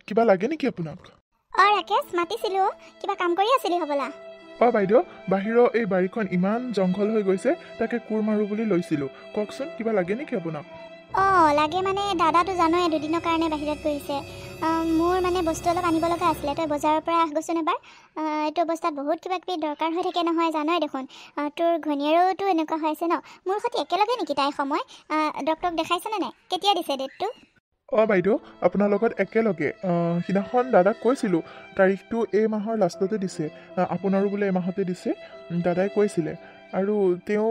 কিবা লাগে নেকি আপোনাক? ৰাকেশ মাতিছিলো, কিবা কাম কৰি আছিলি হ'বলা? বাইদেউ, বাহিৰৰ এই বাৰীখন ইমান জংঘল হৈ গৈছে, তাকে কোৰ মাৰো বুলি লৈছিলোঁ। কওকচোন, কিবা লাগে নেকি আপোনাক? লাগে মানে দাদাটো জানই দুদিনৰ কাৰণে বাহিৰত গৈছে। মোৰ মানে বস্তু অলপ আনিব লগা আছিলে। তই বজাৰৰ পৰা গৈছোন এবাৰ। এইটো অৱস্থাত বহুত কিবা কিবি দৰকাৰ হৈ থাকে নহয়, জানই দেখোন। তোৰ ঘনীয়েৰোতো এনেকুৱা হৈছে ন? মোৰ সৈতে একেলগে নেকি তাই সময়? ডক্টৰক দেখাইছেনে নাই? কেতিয়া দিছে ডেটটো? বাইদেউ, আপোনাৰ লগত একেলগে সিদিনাখন দাদাক কৈছিলোঁ তাৰিখটো এই মাহৰ লাষ্টতে দিছে। আপোনাৰো বোলে এমাহতে দিছে, দাদাই কৈছিলে। আৰু তেওঁ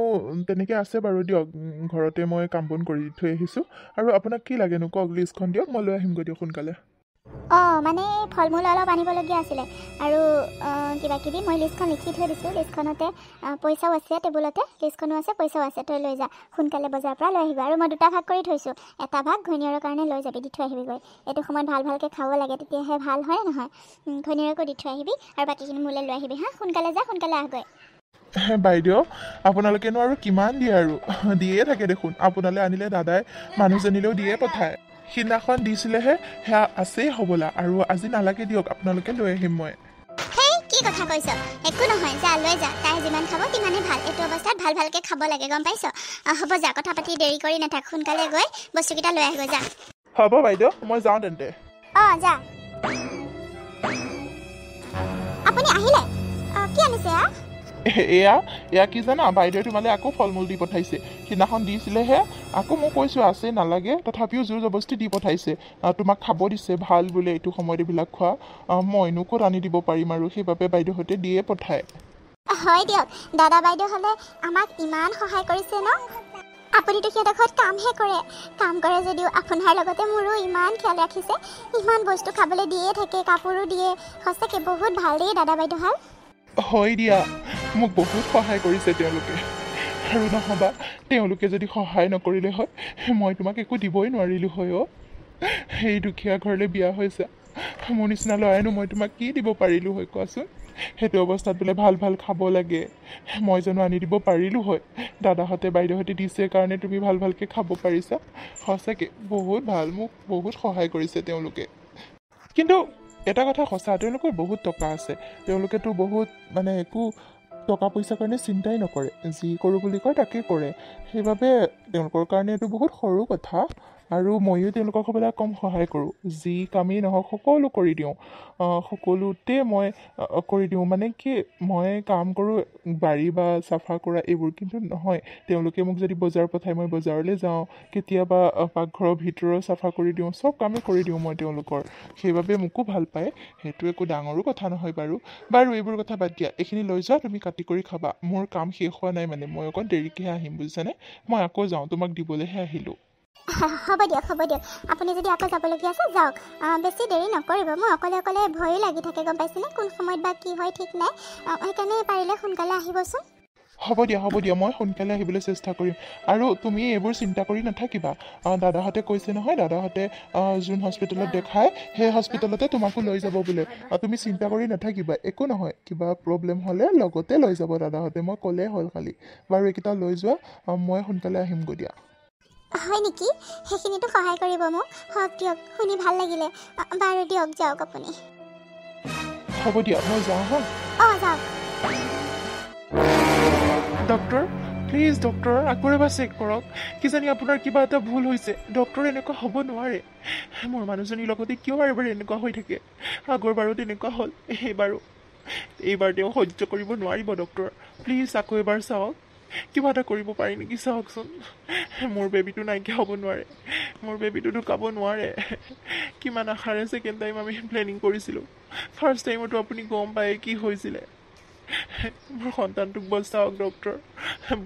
তেনেকৈ আছে বাৰু দিয়ক, ঘৰতে মই কাম বন কৰি থৈ আহিছোঁ। আৰু আপোনাক কি লাগেনো কওক, লিষ্টখন দিয়ক, মই লৈ আহিমগৈ দিয়ক সোনকালে। মানে ফল মূল অলপ আনিবলগীয়া আছিলে আৰু কিবা কিবি। মই লিষ্টখন লিখি থৈ দিছোঁ। লিষ্টখনতে পইচাও আছে, টেবুলতে লিষ্টখনো আছে, পইচাও আছে। তই লৈ যা, সোনকালে বজাৰৰ পৰা লৈ আহিবি। আৰু মই 2টা ভাগ কৰি থৈছোঁ, এটা ভাগ ঘনীয়েৰৰ কাৰণে লৈ যাবি, দি থৈ আহিবিগৈ। এইটো সময়ত ভালকৈ খাব লাগে, তেতিয়াহে ভাল হয় নহয়? ঘনীয়েৰকো দি থৈ আহিবি আৰু বাকীখিনি মোলৈ লৈ আহিবি হা। সোনকালে যা, সোনকালে আহগৈ। বাইদেউ, আপোনালোকেনো আৰু কিমান দিয়ে আৰু, দিয়ে থাকে দেখোন। আপোনালৈ আনিলে দাদাই মানুহজনীলেও দিয়ে পঠায়। সিদিনাখন দিছিলেহে, সেয়া আছেই হ'বলা। আৰু আজি নালাগে দিয়ক, আপোনালোকে লৈ আহিম মই। কি কথা কৈছ? একো নহয়, যা লৈ যা। তাই যিমান খাব তিমানেই ভাল। এইটো অৱস্থাত ভালকৈ খাব লাগে, গম পাইছ? হ'ব, যা, কথা পাতি দেৰি কৰি নাথাক, সোনকালে গৈ বস্তুকেইটা লৈ আহিব যা। হ'ব বাইদেউ, মই যাওঁ তেন্তে। যা। আপুনি আহিলে? কি আনিছে? এয়া কি জানা, বাইদেৱে তোমালৈ আকৌ ফল মূল দি পঠাইছে। সিদিনাখন দিছিলেহে, আকৌ মই কৈছোঁ আছে নালাগে, তথাপিও জোৰ জবস্তি দি পঠাইছে। তোমাক খাব দিছে, ভাল বোলে এইটো সময়ত এইবিলাক খোৱা। মইনো ক'ত আনি দিব পাৰিম আৰু, সেইবাবে বাইদেউহঁতে দিয়ে পঠায়। হয় দিয়ক, দাদা বাইদেউ হ'লে আমাক ইমান সহায় কৰিছে ন? আপুনিতো সিহঁতৰ ঘৰত কামহে কৰে। কাম কৰে যদিও আপোনাৰ লগতে মোৰো ইমান খেয়াল ৰাখিছে। ইমান বস্তু খাবলৈ দিয়ে থাকে, কাপোৰো দিয়ে। সঁচাকৈ বহুত ভাল দেই দাদা বাইদেউহাল। হয় দিয়া, মোক বহুত সহায় কৰিছে তেওঁলোকে। আৰু নহবা তেওঁলোকে যদি সহায় নকৰিলে হয়, মই তোমাক একো দিবই নোৱাৰিলোঁ হয়। সেই দুখীয়া ঘৰলৈ বিয়া হৈছে, মোৰ নিচিনা ল'ৰাইনো মই তোমাক কি দিব পাৰিলোঁ হয় কোৱাচোন? সেইটো অৱস্থাত বোলে ভাল ভাল খাব লাগে, মই জানো আনি দিব পাৰিলোঁ হয়? দাদাহঁতে বাইদেউহঁতে দিছে কাৰণে তুমি ভালকৈ খাব পাৰিছা। সঁচাকৈ বহুত ভাল, মোক বহুত সহায় কৰিছে তেওঁলোকে। কিন্তু এটা কথা সঁচা, তেওঁলোকৰ বহুত টকা আছে। তেওঁলোকেতো বহুত একো টকা পইচাৰ কাৰণে চিন্তাই নকৰে, যি কৰোঁ বুলি কয় তাকে কৰে। সেইবাবে তেওঁলোকৰ কাৰণে এইটো বহুত সৰু কথা। আৰু ময়ো তেওঁলোকক সদায় কম সহায় কৰোঁ, যি কামেই নহওক সকলো কৰি দিওঁ। সকলোতে মই কৰি দিওঁ। মানে কি, মই কাম কৰোঁ বাৰী বা চাফা কৰা এইবোৰ, কিন্তু নহয় তেওঁলোকে মোক যদি বজাৰ পঠায় মই বজাৰলৈ যাওঁ, কেতিয়াবা পাকঘৰৰ ভিতৰৰ চাফা কৰি দিওঁ, চব কামেই কৰি দিওঁ মই তেওঁলোকৰ। সেইবাবে মোকো ভাল পায়, সেইটো একো ডাঙৰো কথা নহয় বাৰু। এইবোৰ কথা বাদ দিয়া, এইখিনি লৈ যোৱা, তুমি কাটি কৰি খাবা। মোৰ কাম শেষ হোৱা নাই, মানে মই অকণ দেৰিকৈহে আহিম, বুজিছানে? মই আকৌ যাওঁ, তোমাক দিবলৈহে আহিলোঁ। হ'ব দিয়ক, আপুনি যদি আকৌ যাবলগীয়া আছে যাওক। বেছি দেৰি নকৰিব, মোৰ অকলে ভয়ে লাগি থাকে, গম পাইছেনে? কোন সময়ত বা কি হয় ঠিক নাই। সেইকাৰণে পাৰিলে সোনকালে আহিবচোন। হ'ব দিয়া, মই সোনকালে আহিবলৈ চেষ্টা কৰিম। আৰু তুমি এইবোৰ চিন্তা কৰি নাথাকিবা। দাদাহঁতে কৈছে নহয়, দাদাহঁতে যোন হস্পিটেলত দেখায় সেই হস্পিটেলতে তোমাকো লৈ যাব বোলে। তুমি চিন্তা কৰি নাথাকিবা, একো নহয়। কিবা প্ৰব্লেম হ'লে লগতে লৈ যাব দাদাহঁতে, মই ক'লেই হ'ল খালি। বাৰু এইকেইটা লৈ যোৱা, মই সোনকালে আহিমগৈ দিয়া। হয় নেকি? সেইখিনিতো সহায় কৰিব মোক? হওক দিয়ক, শুনি ভাল লাগিলে। বাৰু দিয়ক, যাওক আপুনি। হ'ব দিয়া, মই যাওঁ হা। যাওক। ডক্টৰ, প্লিজ ডক্টৰ, আকৌ এবাৰ চেক কৰক। কিজানি আপোনাৰ কিবা এটা ভুল হৈছে। ডক্টৰ, এনেকুৱা হ'ব নোৱাৰে। মোৰ মানুহজনীৰ লগতে কিয় বাৰে এনেকুৱা হৈ থাকে? আগৰবাৰো তেনেকুৱা হ'ল, এইবাৰ তেওঁ সহ্য কৰিব নোৱাৰিব। ডক্টৰ, প্লিজ আকৌ এবাৰ চাওক, কিবা এটা কৰিব পাৰি নেকি চাওকচোন। মোৰ বেবীটো নাইকিয়া হ'ব নোৱাৰে, মোৰ বেবীটো ঢুকাব নোৱাৰে। কিমান আশাৰে ছেকেণ্ড টাইম আমি প্লেনিং কৰিছিলোঁ। ফাৰ্ষ্ট টাইমতো আপুনি গম পায় কি হৈছিলে। মোৰ সন্তানটোক বচাওক ডক্টৰ,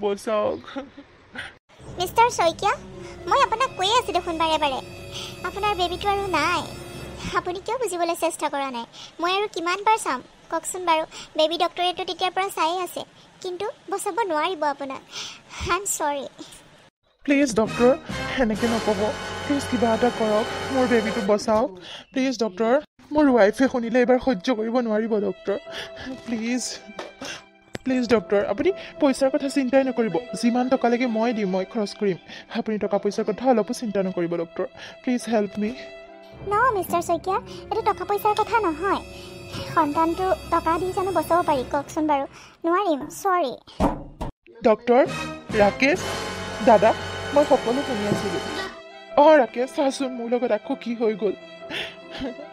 বচাওক। মিষ্টাৰ শইকীয়া, মই আপোনাক কৈয়ে আছোঁ দেখোন বাৰে। আপোনাৰ বেবীটো আৰু নাই। আপুনি কিয় বুজিবলৈ চেষ্টা কৰা নাই? মই আৰু কিমানবাৰ চাম কওকচোন বাৰু? বেবী ডক্টৰেতো তেতিয়াৰ পৰা চায়ে আছে, কিন্তু বচাব নোৱাৰিব আপোনাক। আই এম চৰি। প্লিজ ডক্টৰ, এনেকৈ নক'ব। প্লিজ কিবা এটা কৰক, মোৰ বেবীটো বচাওক। প্লিজ ডক্টৰ, মোৰ ৱাইফে শুনিলে এইবাৰ সহ্য কৰিব নোৱাৰিব ডক্টৰ। প্লিজ ডক্টৰ, আপুনি পইচাৰ কথা চিন্তাই নকৰিব। যিমান টকা লাগে মই দিম, মই খৰচ কৰিম। আপুনি টকা পইচাৰ কথা অলপো চিন্তা নকৰিব doctor. Please help me. Mister Saikia, এইটো টকা পইচাৰ কথা নহয়। সন্তানটো টকা দি জানো বচাব পাৰি কওকচোন বাৰু? নোৱাৰিম, চৰি। ডক্টৰ ৰাকেশ দাদা, মই সকলো শুনি আছিলোঁ। ৰাকেশ চাচোন মোৰ লগত আকৌ কি হৈ গ'ল।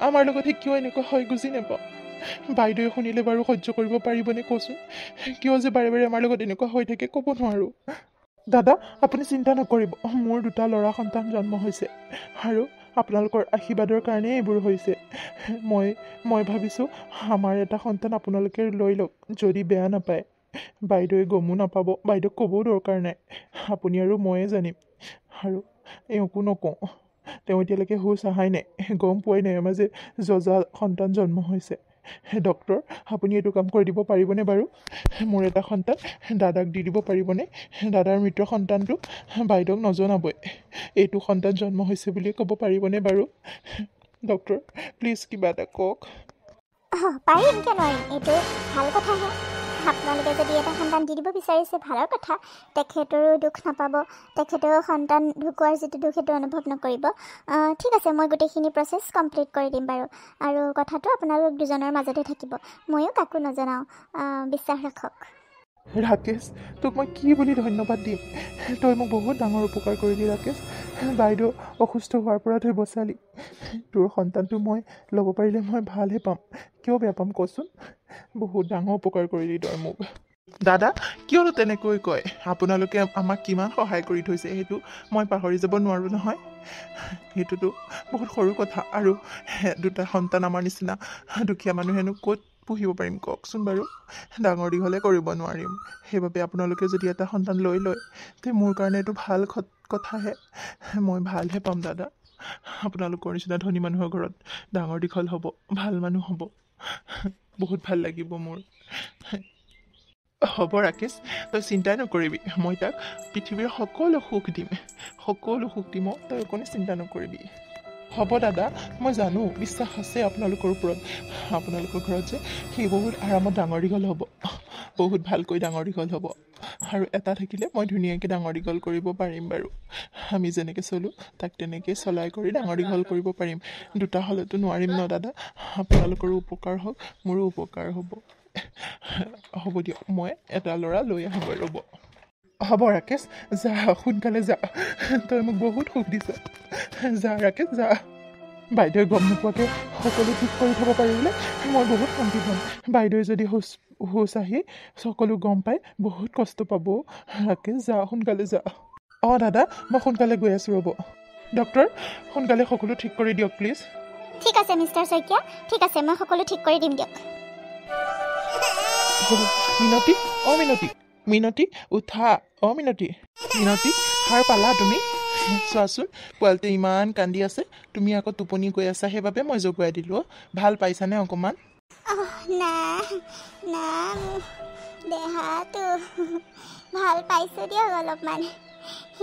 আমাৰ লগতে কিয় এনেকুৱা হয় বুজি নাপাওঁ। বাইদেৱে শুনিলে বাৰু সহ্য কৰিব পাৰিবনে কচোন? কিয় যে বাৰে বাৰে আমাৰ লগত এনেকুৱা হৈ থাকে ক'ব নোৱাৰোঁ। দাদা আপুনি চিন্তা নকৰিব, মোৰ 2টা ল'ৰা সন্তান জন্ম হৈছে আৰু আপোনালোকৰ আশীৰ্বাদৰ কাৰণেই এইবোৰ হৈছে। মই ভাবিছোঁ আমাৰ এটা সন্তান আপোনালোকে লৈ লওক, যদি বেয়া নাপায়। বাইদেৱে গমো নাপাব, বাইদেউক ক'বও দৰকাৰ নাই, আপুনি আৰু ময়ে জানিম। আৰু এওঁকো নকওঁ, তেওঁ এতিয়ালৈকে হুঁচ অহাই নাই, গম পোৱাই নাই আমাৰ যে যজা সন্তান জন্ম হৈছে। ডক্টৰ আপুনি এইটো কাম কৰি দিব পাৰিবনে বাৰু? মোৰ এটা সন্তান দাদাক দি দিব পাৰিবনে? দাদাৰ মৃত সন্তানটো বাইদেউক নজনাবই, এইটো সন্তান জন্ম হৈছে বুলিয়ে ক'ব পাৰিবনে বাৰু? ডক্টৰ প্লিজ কিবা এটা কওক। পাৰিম, কিয় নোৱাৰিম? এইটো ভাল কথাহে। আপোনালোকে যদি এটা সন্তান দি দিব বিচাৰিছে ভালৰ কথা। তেখেতৰো দুখ নাপাব, তেখেতেও সন্তান ঢুকোৱাৰ যিটো দুখ সেইটো অনুভৱ নকৰিব। ঠিক আছে, মই গোটেইখিনি প্ৰচেছ কমপ্লিট কৰি দিম বাৰু। আৰু কথাটো আপোনালোক দুজনৰ মাজতে থাকিব, ময়ো কাকো নজনাওঁ, বিশ্বাস ৰাখক। ৰাকেশ তোক মই কি বুলি ধন্যবাদ দিম? তই মোক বহুত ডাঙৰ উপকাৰ কৰিলি ৰাকেশ। বাইদেউ অসুস্থ হোৱাৰ পৰা তই বচালি। তোৰ সন্তানটো মই ল'ব পাৰিলে মই ভালহে পাম, কিয় বেয়া পাম কচোন? বহুত ডাঙৰ উপকাৰ কৰিলি তই মোক। দাদা কিয়নো তেনেকৈ কয়? আপোনালোকে আমাক কিমান সহায় কৰি থৈছে সেইটো মই পাহৰি যাব নোৱাৰোঁ নহয়। সেইটোতো বহুত সৰু কথা, আৰু 2টা সন্তান আমাৰ নিচিনা দুখীয়া মানুহেনো ক'ত পুহিব পাৰিম কওকচোন বাৰু? ডাঙৰ দীঘলে কৰিব নোৱাৰিম। সেইবাবে আপোনালোকে যদি এটা সন্তান লৈ লয় তে মোৰ কাৰণে এইটো ভাল কথাহে। মই ভালহে পাম দাদা। আপোনালোকৰ নিচিনা ধনী মানুহৰ ঘৰত ডাঙৰ দীঘল হ'ব, ভাল মানুহ হ'ব, বহুত ভাল লাগিব মোৰ। হ'ব ৰাকেশ, তই চিন্তাই নকৰিবি, মই তাক পৃথিৱীৰ সকলো সুখ দিম, তই অকণো চিন্তা নকৰিবি। হ'ব দাদা, মই জানো, বিশ্বাস আছে আপোনালোকৰ ওপৰত। আপোনালোকৰ ঘৰত যে সি বহুত আৰামত ডাঙৰ দীঘল হ'ব, বহুত ভালকৈ ডাঙৰ দীঘল হ'ব। আৰু এটা থাকিলে মই ধুনীয়াকৈ ডাঙৰ দীঘল কৰিব পাৰিম বাৰু। আমি যেনেকৈ চলোঁ তাক তেনেকৈ চলাই কৰি ডাঙৰ দীঘল কৰিব পাৰিম। 2টা হ'লেতো নোৱাৰিম ন দাদা? আপোনালোকৰো উপকাৰ হওক, মোৰো উপকাৰ হ'ব। হ'ব দিয়ক, মই এটা ল'ৰা লৈ আহিব ৰ'ব। হ'ব ৰাকেশ, যা সোনকালে যা, তই মোক বহুত সুখ দিছ। যা ৰাকেশ যা। বাইদেৱে গম নোপোৱাকৈ সকলো ঠিক কৰি থ'ব পাৰিলে মই বহুত শান্তি পাম। বাইদেৱে যদি হুঁচ আহি সকলো গম পাই বহুত কষ্ট পাব। ৰাকেশ যা, সোনকালে যা। দাদা মই সোনকালে গৈ আছোঁ ৰ'ব। ডক্টৰ সোনকালে সকলো ঠিক কৰি দিয়ক প্লিজ। ঠিক আছে মিষ্টাৰ শইকীয়া, ঠিক আছে, মই সকলো ঠিক কৰি দিম দিয়ক। মিনতী, মিনতী উঠা। মিনতী সাৰ পালা তুমি? চোৱাচোন পোৱালিটোৱে ইমান কান্দি আছে, তুমি আকৌ টোপনি গৈ আছা, সেইবাবে মই জগুৱাই দিলোঁ। ভাল পাইছানে অকণমান? না দেহাটো ভাল পাইছোঁ দিয়ক অলপমান।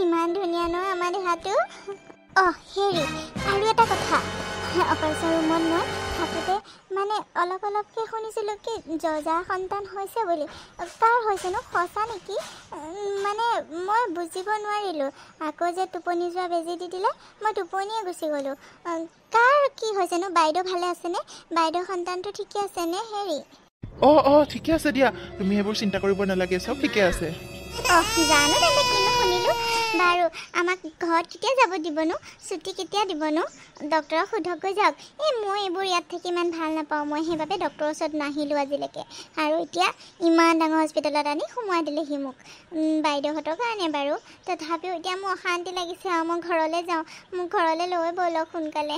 ইমান ধুনীয়া ন আমাৰ দেহাটো। হেৰি আৰু এটা কথা, অপাৰেশ্যন ৰুমত মই থাকোঁতে মানে অলপকৈ শুনিছিলোঁ কি যজা সন্তান হৈছে বুলি। কাৰ হৈছেনো, সঁচা নেকি? মানে মই বুজিব নোৱাৰিলোঁ। আকৌ যে টোপনি যোৱা বেজি দি দিলে, মই টোপনিয়ে গুচি গ'লোঁ। কাৰ কি হৈছেনো? বাইদেউ ভালে আছেনে? বাইদেউ সন্তানটো ঠিকে আছেনে? হেৰি ঠিকে আছে দিয়া, তুমি সেইবোৰ চিন্তা কৰিব নালাগে, চব ঠিকে আছে। জানো তেন্তে কিনো শুনিলোঁ। বাৰু আমাক ঘৰত কেতিয়া যাব দিবনো? ছুটি কেতিয়া দিবনো? ডক্টৰক সোধকগৈ যাওক। মই এইবোৰ ইয়াত থাকি ইমান ভাল নাপাওঁ, মই সেইবাবে ডক্টৰৰ ওচৰত নাহিলোঁ আজিলৈকে। আৰু এতিয়া ইমান ডাঙৰ হস্পিটেলত আনি সোমোৱাই দিলেহি মোক, বাইদেউহঁতৰ কাৰণে বাৰু। তথাপিও এতিয়া মোৰ অশান্তি লাগিছে আৰু মই ঘৰলৈ যাওঁ। মোক ঘৰলৈ লৈ ব'লক সোনকালে।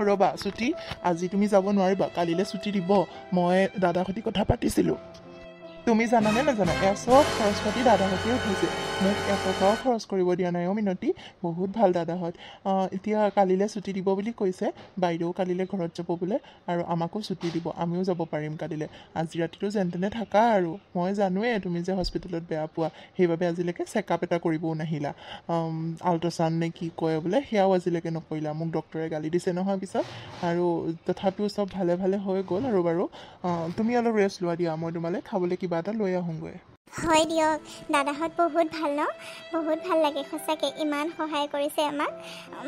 ৰ'বা, ছুটি আজি তুমি যাব নোৱাৰিবা, কালিলৈ ছুটি দিব। মই দাদাৰ সৈতে কথা পাতিছিলোঁ। তুমি জানানে নাজানা, এয়া চব খৰচ পাতি দাদাহঁতেই উঠাইছে, মোক এটকাও খৰচ কৰিব দিয়া নাই। মিনতী বহুত ভাল দাদাহঁত। এতিয়া কালিলৈ ছুটি দিব বুলি কৈছে, বাইদেউ কালিলৈ ঘৰত যাব বোলে, আৰু আমাকো ছুটি দিব, আমিও যাব পাৰিম কালিলৈ। আজি ৰাতিটো যেন তেনে থাকা আৰু। মই জানোৱেই তুমি যে হস্পিটেলত বেয়া পোৱা, সেইবাবে আজিলৈকে চেকআপ এটা কৰিবও নাহিলা। আল্ট্ৰাচাউণ্ড নে কি কয় বোলে, সেয়াও আজিলৈকে নকৰিলা। মোক ডক্টৰে গালি দিছে নহয় পিছত, আৰু তথাপিও চব ভালে হৈ গ'ল আৰু বাৰু। তুমি অলপ ৰেষ্ট লোৱা দিয়া, মই তোমালৈ খাবলৈ কিবা এটা লৈ আহোঁগৈ। হয় দিয়ক, দাদাহঁত বহুত ভাল ন, বহুত ভাল লাগে সঁচাকৈ, ইমান সহায় কৰিছে আমাক।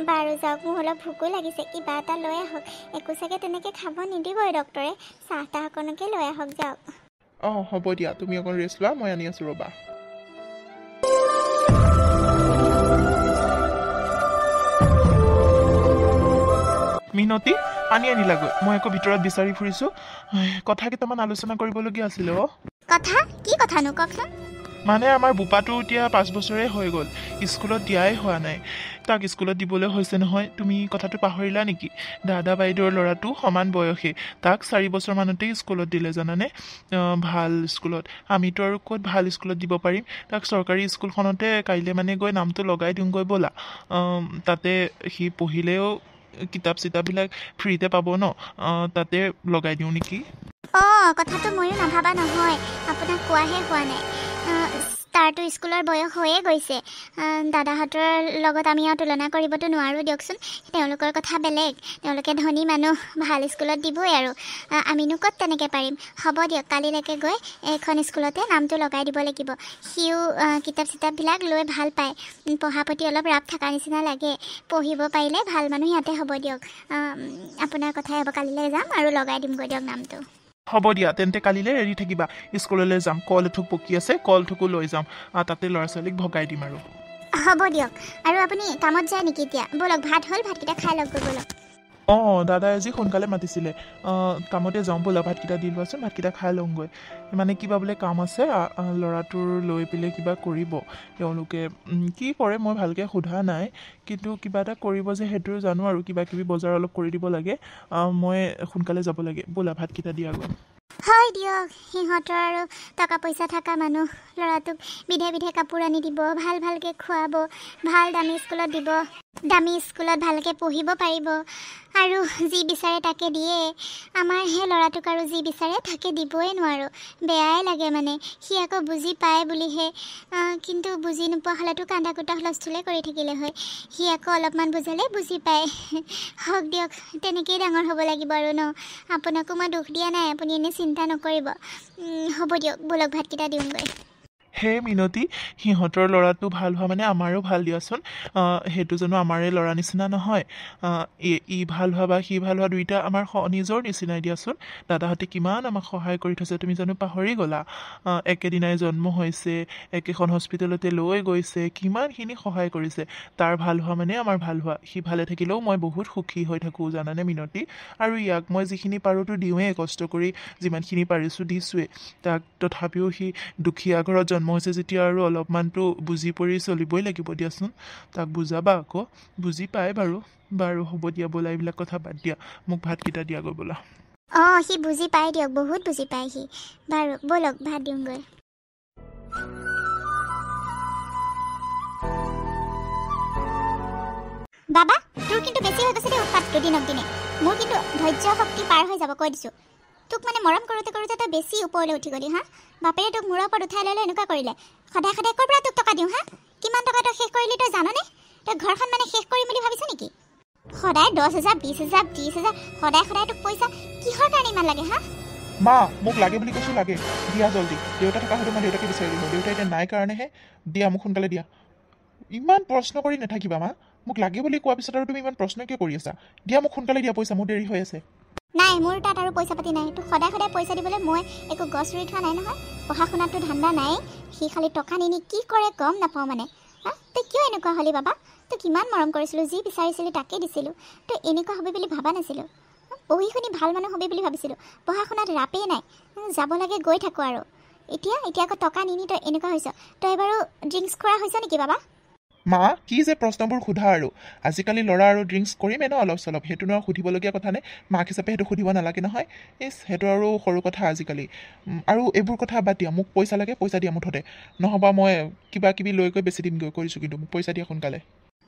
বাৰু যাওক, মোৰ অলপ ভোকো লাগিছে, কিবা এটা লৈ আহক। একো চাগে তেনেকৈ খাব নিদিবই ডক্টৰে, চাহ তাহ অকণকে লৈ আহক, যাওক। অঁ হ'ব দিয়া, তুমি অকণ ৰেষ্ট লোৱা, মই আনি আছোঁ ৰ'বা। মিনতি, পানী আনিলাগৈ। মই আকৌ ভিতৰত বিচাৰি ফুৰিছোঁ, কথা কেইটামান আলোচনা কৰিবলগীয়া আছিলে। কথা কি কথানো কওকচোন। মানে আমাৰ বোপাটো এতিয়া 5 বছৰে হৈ গ'ল, স্কুলত দিয়াই হোৱা নাই। তাক স্কুলত দিবলৈ হৈছে নহয়, তুমি কথাটো পাহৰিলা নেকি? দাদা বাইদেউৰ ল'ৰাটো সমান বয়সেই, তাক 4 বছৰমানতেই স্কুলত দিলে জানানে, ভাল স্কুলত। আমিতো আৰু ক'ত ভাল স্কুলত দিব পাৰিম, তাক চৰকাৰী স্কুলখনতে কাইলৈ মানে গৈ নামটো লগাই দিওঁগৈ ব'লা। তাতে সি পঢ়িলেও কিতাপ চিতাপবিলাক ফ্ৰীতে পাব ন, তাতে লগাই দিওঁ নেকি? অঁ, কথাটো ময়ো নাভাবা নহয়, আপোনাক কোৱাহে হোৱা নাই। তাৰতো স্কুলৰ বয়স হৈয়ে গৈছে। দাদাহঁতৰ লগত আমি আৰু তুলনা কৰিবতো নোৱাৰোঁ দিয়কচোন, তেওঁলোকৰ কথা বেলেগ, তেওঁলোকে ধনী মানুহ, ভাল স্কুলত দিবই আৰু। আমিনো ক'ত তেনেকৈ পাৰিম। হ'ব দিয়ক, কালিলৈকে গৈ এখন স্কুলতে নামটো লগাই দিব লাগিব। সিও কিতাপ চিতাপবিলাক লৈ ভাল পায়, পঢ়াৰ প্ৰতি অলপ ৰাপ থকা নিচিনা লাগে, পঢ়িব পাৰিলে ভাল মানুহ ইয়াতে হ'ব দিয়ক। আপোনাৰ কথাই হ'ব, কালিলৈ যাম আৰু লগাই দিমগৈ দিয়ক নামটো। হ'ব দিয়া, তেন্তে কালিলৈ ৰেডি থাকিবা, স্কুললৈ যাম। কল এথোক পকি আছে, কল থোকো লৈ যাম, তাতে ল'ৰা ছোৱালীক ভগাই দিম আৰু। হ'ব দিয়ক। আৰু আপুনি কামত যায় নেকি এতিয়া? ব'লক, ভাত হ'ল, ভাতকেইটা খাই লওঁগৈ ব'লক। অঁ, দাদাই আজি সোনকালে মাতিছিলে, কামতে যাওঁ ব'লা, ভাতকেইটা দি লোৱাচোন, ভাতকেইটা খাই লওঁগৈ। মানে কিবা বোলে কাম আছে, ল'ৰাটোৰ লৈ পেলাই কিবা কৰিব তেওঁলোকে। কি কৰে মই ভালকৈ সোধা নাই, কিন্তু কিবা এটা কৰিব যে সেইটো জানো আৰু। কিবা কিবি বজাৰ অলপ কৰি দিব লাগে, মই সোনকালে যাব লাগে। ব'লা, ভাতকেইটা দিয়াগৈ। হয় দিয়ক, সিহঁতৰ আৰু টকা পইচা থকা মানুহ, ল'ৰাটোক বিধে বিধে কাপোৰ আনি দিব, ভাল ভালকৈ খুৱাব, ভাল দামী স্কুলত দিব, দামী স্কুলত ভালকৈ পঢ়িব পাৰিব, আৰু যি বিচাৰে তাকে দিয়ে। আমাৰ সেই ল'ৰাটোক আৰু যি বিচাৰে তাকে দিবই নোৱাৰোঁ, বেয়াই লাগে মানে। সি আকৌ বুজি পায় বুলিহে, কিন্তু বুজি নোপোৱা হ'লেতো কান্দা কুটা হুলস্থুলে কৰি থাকিলে হয়। সি আকৌ অলপমান বুজালে বুজি পায়। হওক দিয়ক, তেনেকেই ডাঙৰ হ'ব লাগিব আৰু ন। আপোনাকো মই দুখ দিয়া নাই, আপুনি এনেই চিন্তা নকৰিব। হ'ব দিয়ক, ব'লক ভাতকেইটা দিওঁগৈ। হে মিনতি, সিহঁতৰ ল'ৰাটো ভাল হোৱা মানে আমাৰো ভাল দিয়াচোন। সেইটো জানো আমাৰে ল'ৰা নিচিনা নহয়? ই ভাল হোৱা বা সি ভাল হোৱা দুইটা আমাৰ নিজৰ নিচিনাই দিয়াচোন। দাদাহঁতে কিমান আমাক সহায় কৰি থৈছে, তুমি জানো পাহৰি গ'লা? একেদিনাই জন্ম হৈছে, একেখন হস্পিটেলতে লৈ গৈছে, কিমানখিনি সহায় কৰিছে। তাৰ ভাল হোৱা মানে আমাৰ ভাল হোৱা। সি ভালে থাকিলেও মই বহুত সুখী হৈ থাকোঁ জানানে মিনতি। আৰু ইয়াক মই যিখিনি পাৰোঁতো দিওঁৱেই, কষ্ট কৰি যিমানখিনি পাৰিছোঁ দিছোঁৱেই তাক। তথাপিও সি দুখীয়া ঘৰত জন্ম হৈছে যেতিয়া আৰু অলপমানতো বুজি পৰি চলিবই লাগিব দিয়াচোন। তাক বুজাবা আকৌ, বুজি পায় বাৰু। বাৰু হ'ব দিয়া, ব'লা, এইবিলাক কথা বাদ দিয়া, মোক ভাতকেইটা দিয়াগৈ ব'লা। অঁ, সি বুজি পায় দিয়ক, বহুত বুজি পায় সি। বাৰু ব'লক, ভাত দিওঁগৈ। বাবা, তোৰ কিন্তু বেছি হৈ গৈছে দেই উৎপাতটো দিনক দিনে। মোৰ কিন্তু ধৈৰ্য শক্তি পাৰ হৈ যাব, কৈ দিছোঁ। তোক মানে মৰম কৰোঁতে কৰোঁতে তই বেছি ওপৰলৈ উঠি গলি, হা? বাপেৰে তোক মূৰৰ ওপৰত উঠাই ল'লে এনেকুৱা কৰিলে। সদায় সদায় ক'ৰ পৰা তোক টকা দিওঁ, হা? কিমান টকা তই শেষ কৰিলি তই জাননে? তই ঘৰখন মানে শেষ কৰিম বুলি ভাবিছ নেকি? সদায় 10,000, 20,000, 30,000, সদায় সদায় তোক পইচা কিহৰ কাৰণে ইমান লাগে, হা? মা, মোক লাগে বুলি কৈছোঁ, লাগে, দিয়া জল্দি। দেউতা থকা হয়তো মই দেউতাকে বিচাৰি দিলোঁ, দেউতা এতিয়া নাই কাৰণেহে। দিয়া, মোক সোনকালে দিয়া। ইমান প্ৰশ্ন কৰি নাথাকিবা মা, মোক লাগে বুলি কোৱাৰ পিছত আৰু তুমি ইমান প্ৰশ্ন কিয় কৰি আছা? দিয়া, মোক সোনকালে দিয়া পইচা, মোৰ দেৰি হৈ আছে। নাই, মোৰ তাত আৰু পইচা পাতি নাই। তোক সদায় সদায় পইচা দিবলৈ মই একো গছ ৰুই থোৱা নাই নহয়। পঢ়া শুনাততো ধান্দা নাই, সি খালি টকা নিনি কি কৰে গম নাপাওঁ মানে। হা, তই কিয় এনেকুৱা হ'লি বাবা? তই কিমান মৰম কৰিছিলোঁ, যি বিচাৰিছিলি তাকে দিছিলোঁ। তই এনেকুৱা হ'বি বুলি ভবা নাছিলোঁ। পঢ়ি শুনি ভাল মানুহ হ'বি বুলি ভাবিছিলোঁ। পঢ়া শুনাত ৰাপেই নাই, যাব লাগে গৈ থাকোঁ আৰু। এতিয়া আকৌ টকা নিনি তই এনেকুৱা হৈছ। তই বাৰু ড্ৰিংকছ কৰা হৈছ নেকি বাবা? মা, কি যে প্ৰশ্নবোৰ সোধা আৰু। আজিকালি ল'ৰা আৰু ড্ৰিংকছ কৰিমেই ন অলপ চলপ, সেইটোনো আৰু সুধিবলগীয়া কথা নে? মাক হিচাপে সেইটো সুধিব নালাগে নহয়। সেইটো আৰু সৰু কথা আজিকালি। আৰু এইবোৰ কথা বাদ দিয়া, মোক পইচা লাগে, পইচা দিয়া মুঠতে, নহ'বা মই কিবা কিবি লৈ গৈ বেছি দিমগৈ কৰিছোঁ। কিন্তু মোক পইচা দিয়া সোনকালে।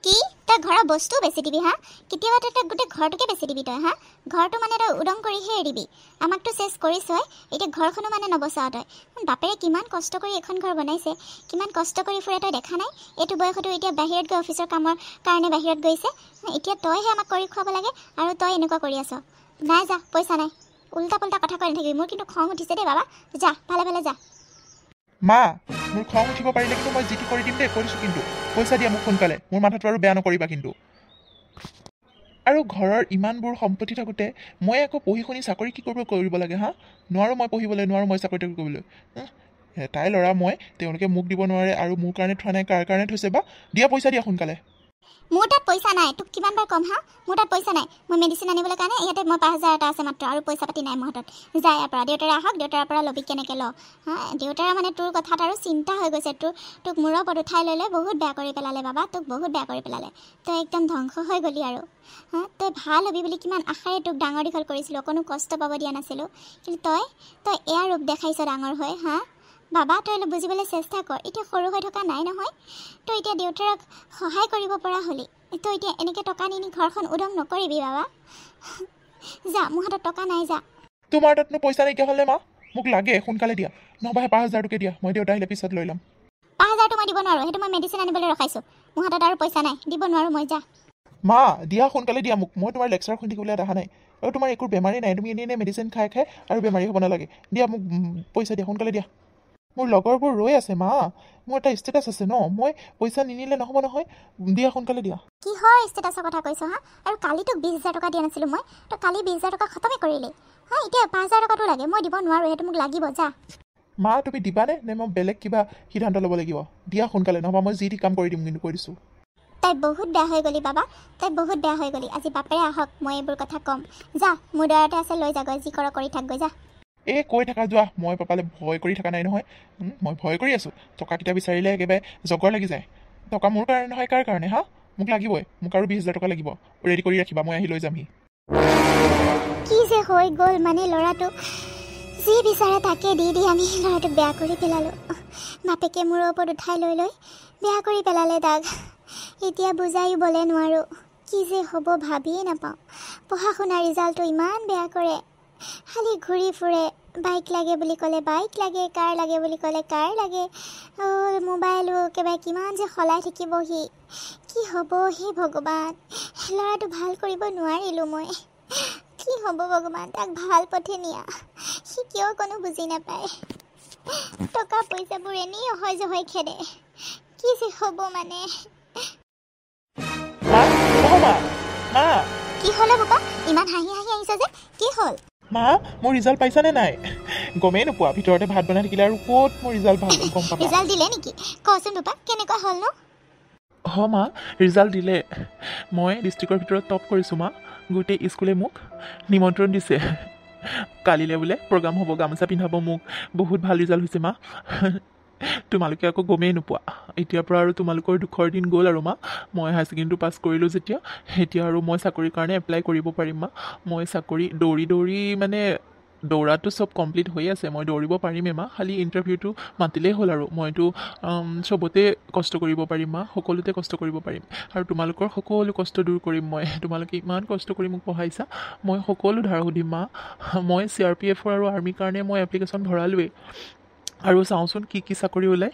কি তই ঘৰৰ বস্তুও বেছি দিবি, হা? কেতিয়াবা তই গোটেই ঘৰটোকে বেছি দিবি তই, হা? ঘৰটো মানে তই উদং কৰিহে এৰিবি। আমাকতো চেছ কৰিছই, এতিয়া ঘৰখনো মানে নবচাও তই। বাপেৰে কিমান কষ্ট কৰি এখন ঘৰ বনাইছে, কিমান কষ্ট কৰি ফুৰে তই দেখা নাই? এইটো বয়সতো এতিয়া বাহিৰত গৈ অফিচৰ কামৰ কাৰণে বাহিৰত গৈছে। এতিয়া তইহে আমাক কৰি খুৱাব লাগে আৰু তই এনেকুৱা কৰি আছ। নাই, যা, পইচা নাই। উল্টা পুল্টা কথা কৈ নাথাকিবি, মোৰ কিন্তু খং উঠিছে দেই বাবা। যা, ভালে ভালে যা। মা মোৰ খং উঠিব পাৰিলে কিন্তু মই যিটো কৰি দিম দেই কৈ দিছোঁ কিন্তু পইচা দিয়া মোক সোনকালে মোৰ মাথাটো আৰু বেয়া নকৰিবা কিন্তু আৰু ঘৰৰ ইমানবোৰ সম্পত্তি থাকোঁতে মই আকৌ পঢ়ি শুনি চাকৰি কি কৰিব লাগে হা নোৱাৰোঁ মই পঢ়িবলৈ নোৱাৰোঁ মই চাকৰি তাকৰি কৰিবলৈ তাই ল'ৰা মই তেওঁলোকে মোক দিব নোৱাৰে আৰু মোৰ কাৰণে থোৱা নাই কাৰ কাৰণে থৈছে বা দিয়া পইচা দিয়া সোনকালে মোৰ তাত পইচা নাই তোক কিমানবাৰ ক'ম হা মোৰ তাত পইচা নাই মই মেডিচিন আনিবলৈ কাৰণে ইয়াতে মই 5,000 এটা আছে মাত্ৰ আৰু পইচা পাতি নাই মোৰ হাতত যায় ইয়াৰ পৰা দেউতাৰে আহক দেউতাৰ পৰা ল'বি কেনেকৈ ল হা দেউতাৰ মানে তোৰ কথাত আৰু চিন্তা হৈ গৈছে তোক মূৰৰ ওপৰত উঠাই ল'লে বহুত বেয়া কৰি পেলালে বাবা তোক বহুত বেয়া কৰি পেলালে তই একদম ধ্বংস হৈ গ'লি আৰু হা তই ভাল হ'বি বুলি কিমান আশাৰে তোক ডাঙৰ দীঘল কৰিছিলোঁ অকণো কষ্ট পাব দিয়া নাছিলোঁ কিন্তু তই এয়া ৰূপ দেখাইছ ডাঙৰ হৈ হা বাবা তই অলপ বুজিবলৈ চেষ্টা কৰ এতিয়া সৰু হৈ থকা নাই নহয় তই এতিয়া দেউতাক সহায় কৰিব পৰা হ'লি তই এতিয়া এনেকৈ টকা নিনি ঘৰখন উদং নকৰিবি বাবা যা মোৰ হাতত টকা নাই যা তোমাৰ তাতনো পইচা নাইকিয়া হ'লে মা মোক লাগে সোনকালে দিয়া নহবা 5,000 টকা দিয়া মই দেউতা আহিলে পিছত লৈ ল'ম 5,000 মই দিব নোৱাৰোঁ সেইটো মই মেডিচিন আনিবলৈ ৰখাইছোঁ মোৰ হাতত আৰু পইচা নাই দিব নোৱাৰোঁ মই যা মা দিয়া সোনকালে দিয়া মোক মই তোমাৰ লেকচাৰ শুনি থাকিবলৈ অহা নাই আৰু তোমাৰ একো বেমাৰী নাই তুমি এনেই মেডিচিন খাই আৰু বেমাৰী হ'ব নালাগে দিয়া মোক পইচা দিয়া সোনকালে দিয়া মোৰ লগৰবোৰ ৰৈ আছে মা মোৰ এটা ষ্টেটাছ আছে ন মই পইচা নিনিলে নহ'ব নহয় দিয়া সোনকালে দিয়া কিহৰ ষ্টেটাছৰ কথা কৈছ হা আৰু কালি তোক 20,000 টকা দিয়া নাছিলোঁ মই তই কালি 20,000 টকা খতমেই কৰিলি হা এতিয়া 5,000 টকাটো লাগে মই দিব নোৱাৰোঁ সেইটো মোক লাগিব যা মা তুমি দিবানে নে মই বেলেগ কিবা সিদ্ধান্ত ল'ব লাগিব দিয়া সোনকালে নহ'বা মই যি টি কাম কৰি দিম কিন্তু কৈ দিছোঁ তই বহুত বেয়া হৈ গ'লি বাবা তই বহুত বেয়া হৈ গ'লি আজি বাপেৰে আহক মই এইবোৰ কথা ক'ম যা মোৰ দৰাতে আছে লৈ যাগৈ যি কৰ কৰি থাকগৈ যা এই কৈ থাকা যোৱা মই পাপালে ভয় কৰি থকা নাই নহয় মই ভয় কৰি আছোঁ টকাকেইটা বিচাৰিলে একেবাৰে জগৰ লাগি যায় টকা মোৰ কাৰণে নহয় কাৰ কাৰণে হা মোক লাগিবই মোক আৰু 20,000 টকা লাগিব ৰেডি কৰি ৰাখিবা মই আহি লৈ যামহি কি যে হৈ গ'ল মানে ল'ৰাটো যি বিচাৰে তাকে দি আমি ল'ৰাটোক বেয়া কৰি পেলালোঁ বাপেকে মূৰৰ ওপৰত উঠাই লৈ বেয়া কৰি পেলালে দাগ এতিয়া বুজাইবলে নোৱাৰোঁ কি যে হ'ব ভাবিয়ে নাপাওঁ পঢ়া শুনা ৰিজাল্টটো ইমান বেয়া কৰে খালি ঘূৰি ফুৰে বাইক লাগে বুলি ক'লে বাইক লাগে কাৰ লাগে বুলি ক'লে কাৰ লাগে মোবাইলো একেবাৰে কিমান যে সলাই থাকিব সি কি হ'ব হে ভগৱান ল'ৰাটো ভাল কৰিব নোৱাৰিলোঁ মই কি হ'ব ভগৱান তাক ভাল পথে নিয়া সি কিয় কোনো বুজি নাপায় টকা পইচাবোৰ এনেই অহয় জহয় খেদে কি যে হ'ব মানে কি হ'লে বাবা ইমান হাঁহি হাঁহি আহিছে যে কি হ'ল মা মোৰ ৰিজাল্ট পাইছানে নাই গমেই নোপোৱা ভিতৰতে ভাত বনাই থাকিলে আৰু ক'ত মোৰ ৰিজাল্ট ভাল গম পাবা ৰিজাল্ট দিলে নেকি কচোন বাবা কেনেকুৱা হ'ল নো মা ৰিজাল্ট দিলে মই ডিষ্ট্ৰিক্টৰ ভিতৰত টপ কৰিছোঁ মা গোটেই স্কুলে মোক নিমন্ত্ৰণ দিছে কালিলৈ বোলে প্ৰগ্ৰাম হ'ব গামোচা পিন্ধাব মোক বহুত ভাল ৰিজাল্ট হৈছে মা তোমালোকে আকৌ গমেই নোপোৱা এতিয়াৰ পৰা আৰু তোমালোকৰ দুখৰ দিন গ'ল আৰু মা মই হায়াৰ ছেকেণ্ডেৰী পাছ কৰিলোঁ যেতিয়া এতিয়া আৰু মই চাকৰিৰ কাৰণে এপ্লাই কৰিব পাৰিম মা মই চাকৰি দৌৰি মানে দৌৰাটো চব কমপ্লিট হৈ আছে মই দৌৰিব পাৰিমেই মা খালি ইণ্টাৰভিউটো মাতিলেই হ'ল আৰু মইতো চবতে কষ্ট কৰিব পাৰিম মা সকলোতে কষ্ট কৰিব পাৰিম আৰু তোমালোকৰ সকলো কষ্ট দূৰ কৰিম মই তোমালোকে ইমান কষ্ট কৰি মোক পঢ়াইছা মই সকলো ধাৰ সুধিম মা মই CRPF আৰু আৰ্মিৰ কাৰণে মই এপ্লিকেশ্যন ভৰালোৱেই আৰু চাওঁচোন কি চাকৰি ওলায়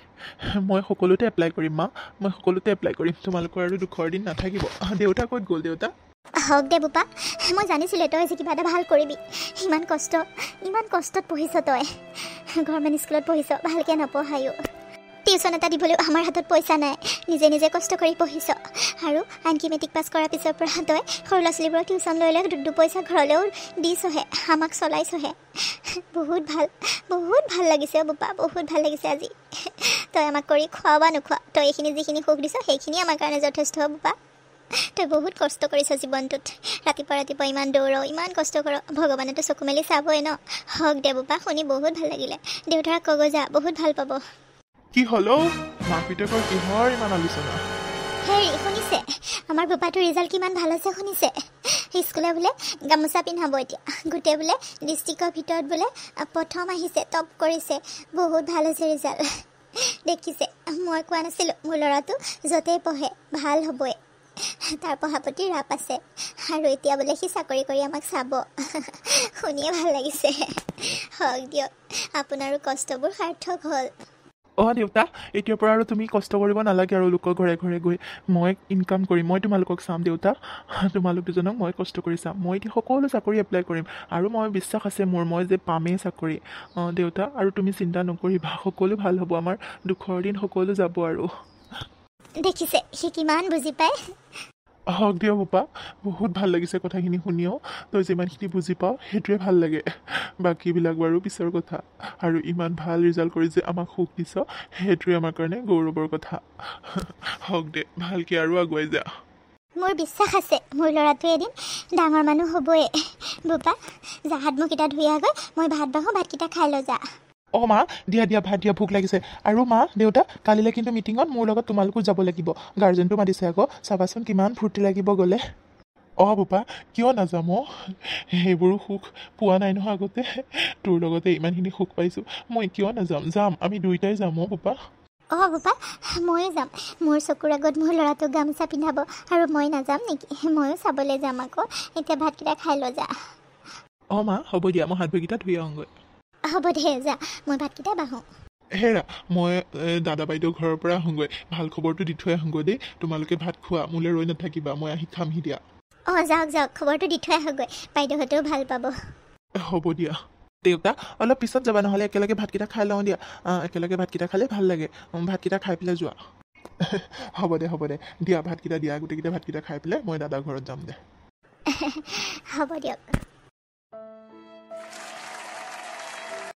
মই সকলোতে এপ্লাই কৰিম মা মই সকলোতে এপ্লাই কৰিম তোমালোকৰ আৰু দুখৰ দিন নাথাকিব দেউতা ক'ত গ'ল দেউতা হওক দে বোপা মই জানিছিলোঁ তই যে কিবা এটা ভাল কৰিবি ইমান কষ্টত পঢ়িছ তই গভৰ্ণমেণ্ট স্কুলত পঢ়িছ ভালকৈ নপঢ়ায়ো টিউশ্যন এটা দিবলৈও আমাৰ হাতত পইচা নাই নিজে কষ্ট কৰি পঢ়িছ আৰু আনকি মেট্ৰিক পাছ কৰাৰ পিছৰ পৰা তই সৰু ল'ৰা ছোৱালীবোৰক টিউশ্যন লৈ দুপইচা ঘৰলৈও দিছহে আমাক চলাইছহে বহুত ভাল লাগিছে বোপা বহুত ভাল লাগিছে আজি তই আমাক কৰি খোৱা বা নোখোৱা তই এইখিনি যিখিনি সুখ দিছ সেইখিনি আমাৰ কাৰণে যথেষ্ট বোপা তই বহুত কষ্ট কৰিছ জীৱনটোত ৰাতিপুৱা ইমান দৌৰ ইমান কষ্ট কৰ ভগৱানেতো চকু মেলি চাবই ন হওক দে বোপা শুনি বহুত ভাল লাগিলে দেউতাক ক'গৈ যা বহুত ভাল পাব কি হ'লো মাক পিতেকৰ কিহৰ ইমান আলোচনা হেৰি শুনিছে আমাৰ বোপাটোৰ ৰিজাল্ট কিমান ভাল হৈছে শুনিছে স্কুলে বোলে গামোচা পিন্ধাব এতিয়া গোটেই বোলে ডিষ্ট্ৰিক্টৰ ভিতৰত বোলে প্ৰথম আহিছে টপ কৰিছে বহুত ভাল হৈছে ৰিজাল্ট দেখিছে মই কোৱা নাছিলোঁ মোৰ ল'ৰাটো য'তেই পঢ়ে ভাল হ'বই তাৰ পঢ়া প্ৰতি ৰাপ আছে আৰু এতিয়া বোলে সি চাকৰি কৰি আমাক চাব শুনিয়ে ভাল লাগিছে হওক দিয়ক আপোনাৰো কষ্টবোৰ সাৰ্থক হ'ল দেউতা এতিয়াৰ পৰা আৰু তুমি কষ্ট কৰিব নালাগে আৰু লোকৰ ঘৰে ঘৰে গৈ মই ইনকাম কৰিম মই তোমালোকক চাম দেউতা তোমালোক দুজনক মই কষ্ট কৰি চাম মই এতিয়া সকলো চাকৰি এপ্লাই কৰিম আৰু মই বিশ্বাস আছে মোৰ মই যে পামেই চাকৰি দেউতা আৰু তুমি চিন্তা নকৰিবা সকলো ভাল হ'ব আমাৰ দুখৰ দিন সকলো যাব আৰু দেখিছে সি কিমান বুজি পায় হওক দিয়ক বোপা বহুত ভাল লাগিছে কথাখিনি শুনিও তই যিমানখিনি বুজি পাওঁ সেইটোৱে ভাল লাগে বাকীবিলাক বাৰু পিছৰ কথা আৰু ইমান ভাল ৰিজাল্ট কৰি যে আমাক সুখ দিছ সেইটোৱে আমাৰ কাৰণে গৌৰৱৰ কথা হওক দে ভালকৈ আৰু আগুৱাই যা মোৰ বিশ্বাস আছে মোৰ ল'ৰাটোৱে এদিন ডাঙৰ মানুহ হ'বই বোপা যা হাত মুখকেইটা ধুই আহগৈ মই ভাত বাঢ়োঁ ভাতকেইটা খাই লৈ যা মা দিয়া ভাত দিয়া ভোক লাগিছে আৰু মা দেউতা কালিলৈ কিন্তু মিটিঙত মোৰ লগত তোমালোকো যাব লাগিব গাৰ্জেনটো মাতিছে আকৌ চাবাচোন কিমান ফূৰ্তি লাগিব গ'লে বোপা কিয় নাযাম সেইবোৰো সুখ পোৱা নাই নহয় আগতে তোৰ লগতে ইমানখিনি সুখ পাইছোঁ মই কিয় নাযাম যাম আমি দুয়োটাই যাম বোপা বোপা ময়ো যাম মোৰ চকুৰ আগত মোৰ ল'ৰাটোক গামোচা পিন্ধাব আৰু মই নাযাম নেকি ময়ো চাবলৈ যাম আকৌ এতিয়া ভাতকেইটা খাই লৈ যা মা হ'ব দিয়া মই হাত ভৰিকেইটা ধুই আহোঁগৈ হ'ব দে যা মই ভাতকেইটা বাঢ়োঁ হেৰা মই দাদা বাইদেউ ঘৰৰ পৰা আহোঁগৈ ভাল খবৰটো দি থৈ আহোঁগৈ দেই তোমালোকে ভাত খোৱা মোলৈ ৰৈ নাথাকিবা মই আহি খামহি দিয়া যাওক খবৰটো দি থৈ আহোঁগৈ বাইদেউহঁতেও ভাল পাব হ'ব দিয়া দেউতা অলপ পিছত যাবা নহ'লে একেলগে ভাতকেইটা খাই লওঁ দিয়া একেলগে ভাতকেইটা খালে ভাল লাগে ভাতকেইটা খাই পেলাই যোৱা হ'ব দে দিয়া ভাতকেইটা দিয়া গোটেইকেইটা ভাতকেইটা খাই পেলাই মই দাদাৰ ঘৰত যাম দে হ'ব দিয়ক